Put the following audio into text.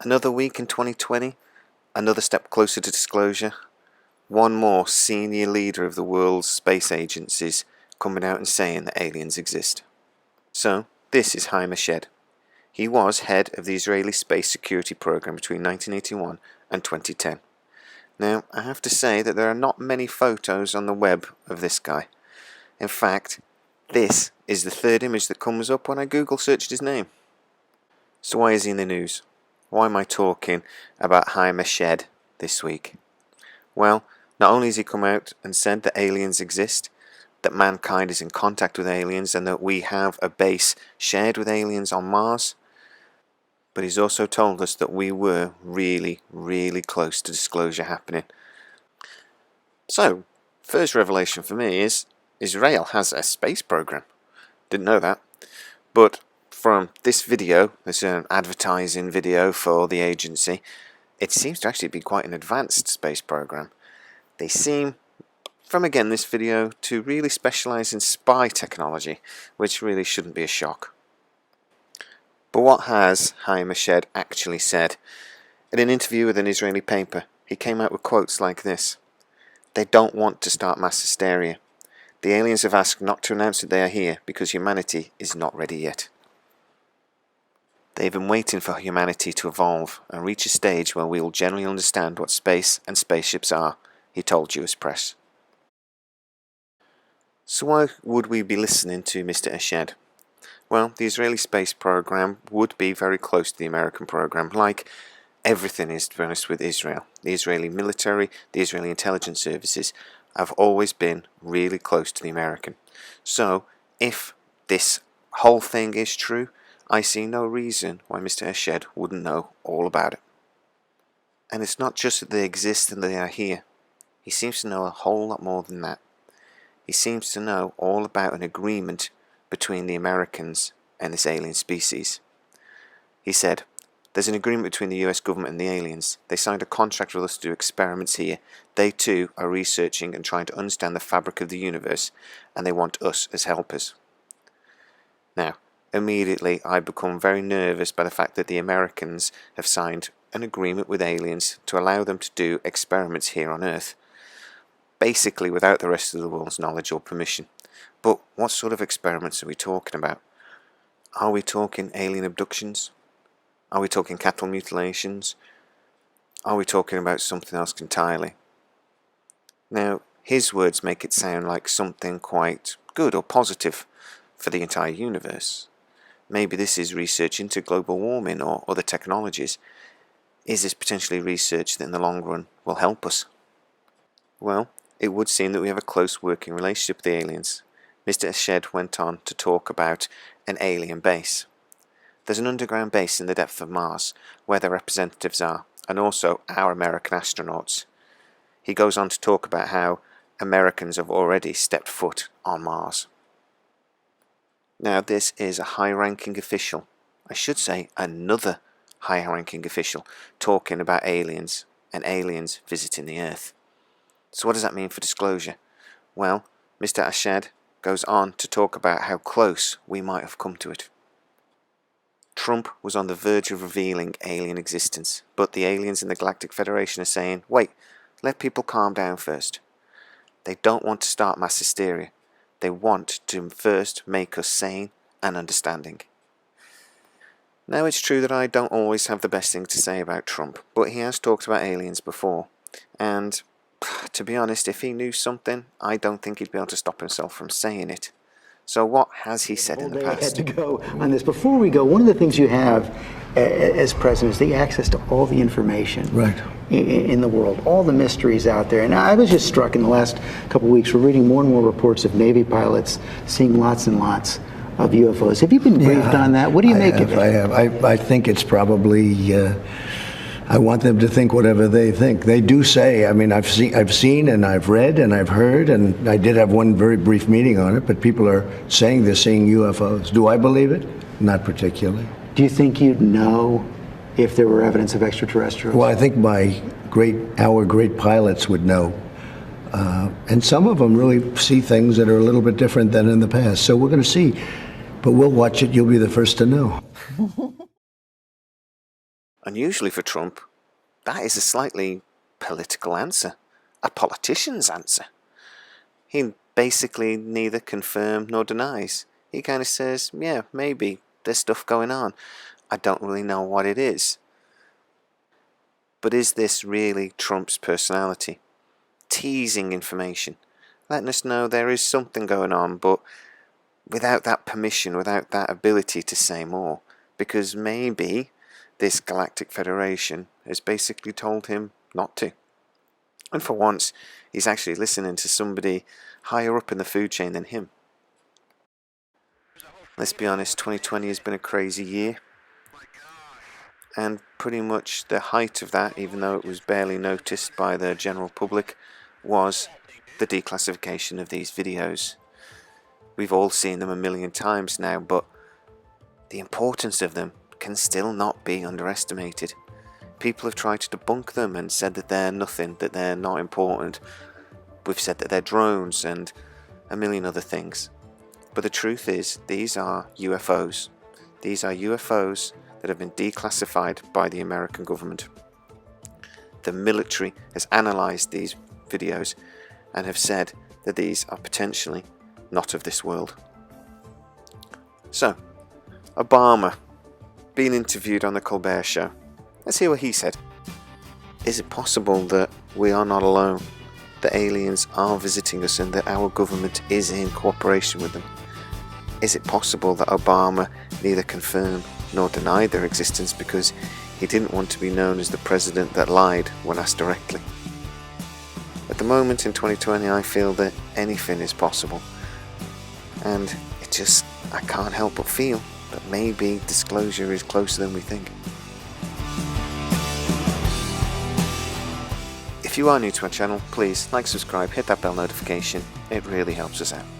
Another week in 2020, another step closer to disclosure, one more senior leader of the world's space agencies coming out and saying that aliens exist. So, this is Heim Ashed. He was head of the Israeli space security program between 1981 and 2010. Now, I have to say that there are not many photos on the web of this guy. In fact, this is the third image that comes up when I Google searched his name. So why is he in the news? Why am I talking about Heim Ashed this week? Well, not only has he come out and said that aliens exist, that mankind is in contact with aliens and that we have a base shared with aliens on Mars, but he's also told us that we were really, really close to disclosure happening. So, first revelation for me is Israel has a space program. Didn't know that. But from this video, this is an advertising video for the agency, it seems to actually be quite an advanced space program. They seem, from again this video, to really specialise in spy technology, which really shouldn't be a shock. But what has Heim Ashed actually said? In an interview with an Israeli paper, he came out with quotes like this. They don't want to start mass hysteria. The aliens have asked not to announce that they are here because humanity is not ready yet. They've been waiting for humanity to evolve and reach a stage where we will generally understand what space and spaceships are, he told US Press. So why would we be listening to Mr. Ashed? Well, the Israeli space program would be very close to the American program, like everything is, to be honest, with Israel. The Israeli military, the Israeli intelligence services have always been really close to the American. So, if this whole thing is true, I see no reason why Mr. Ashed wouldn't know all about it. And it's not just that they exist and they are here. He seems to know a whole lot more than that. He seems to know all about an agreement between the Americans and this alien species. He said, there's an agreement between the US government and the aliens. They signed a contract with us to do experiments here. They too are researching and trying to understand the fabric of the universe, and they want us as helpers. Now, immediately I become very nervous by the fact that the Americans have signed an agreement with aliens to allow them to do experiments here on Earth, basically without the rest of the world's knowledge or permission. But what sort of experiments are we talking about? Are we talking alien abductions? Are we talking cattle mutilations? Are we talking about something else entirely? Now, his words make it sound like something quite good or positive for the entire universe. Maybe this is research into global warming or other technologies. Is this potentially research that in the long run will help us? Well, it would seem that we have a close working relationship with the aliens. Mr. Ashed went on to talk about an alien base. There's an underground base in the depth of Mars where their representatives are, and also our American astronauts. He goes on to talk about how Americans have already stepped foot on Mars. Now, this is a high-ranking official, I should say another high-ranking official, talking about aliens and aliens visiting the Earth. So what does that mean for disclosure? Well, Mr. Ashed goes on to talk about how close we might have come to it. Trump was on the verge of revealing alien existence, but the aliens in the Galactic Federation are saying, wait, let people calm down first. They don't want to start mass hysteria. They want to first make us sane and understanding. Now, it's true that I don't always have the best thing to say about Trump, but he has talked about aliens before, and to be honest, if he knew something, I don't think he'd be able to stop himself from saying it. So what has he said in the past? I had to go on this. Before we go, one of the things you have as president is the access to all the information in the world, all the mysteries out there. And I was just struck in the last couple of weeks, we're reading more and more reports of Navy pilots seeing lots and lots of UFOs. Have you been briefed on that? What do you make of it? I have. I think it's probably... I want them to think whatever they think. They do say, I mean, I've seen and I've read and I've heard, and I did have one very brief meeting on it, but people are saying they're seeing UFOs. Do I believe it? Not particularly. Do you think you'd know if there were evidence of extraterrestrials? Well, I think our great pilots would know. And some of them really see things that are a little bit different than in the past. So we're going to see. But we'll watch it. You'll be the first to know. Unusually for Trump, that is a slightly political answer, a politician's answer. He basically neither confirms nor denies. He kind of says, yeah, maybe there's stuff going on. I don't really know what it is. But is this really Trump's personality? Teasing information, letting us know there is something going on, but without that permission, without that ability to say more, because maybe this Galactic Federation has basically told him not to. And for once, he's actually listening to somebody higher up in the food chain than him. Let's be honest, 2020 has been a crazy year. And pretty much the height of that, even though it was barely noticed by the general public, was the declassification of these videos. We've all seen them a million times now, but the importance of them can still not be underestimated. People have tried to debunk them and said that they're nothing, that they're not important. We've said that they're drones and a million other things. But the truth is, these are UFOs. These are UFOs that have been declassified by the American government. The military has analysed these videos and have said that these are potentially not of this world. So, Obama being interviewed on the Colbert Show. Let's hear what he said. Is it possible that we are not alone? That aliens are visiting us and that our government is in cooperation with them? Is it possible that Obama neither confirmed nor denied their existence because he didn't want to be known as the president that lied when asked directly? At the moment in 2020, I feel that anything is possible. And I can't help but feel that maybe disclosure is closer than we think. If you are new to our channel, please like, subscribe, hit that bell notification. It really helps us out.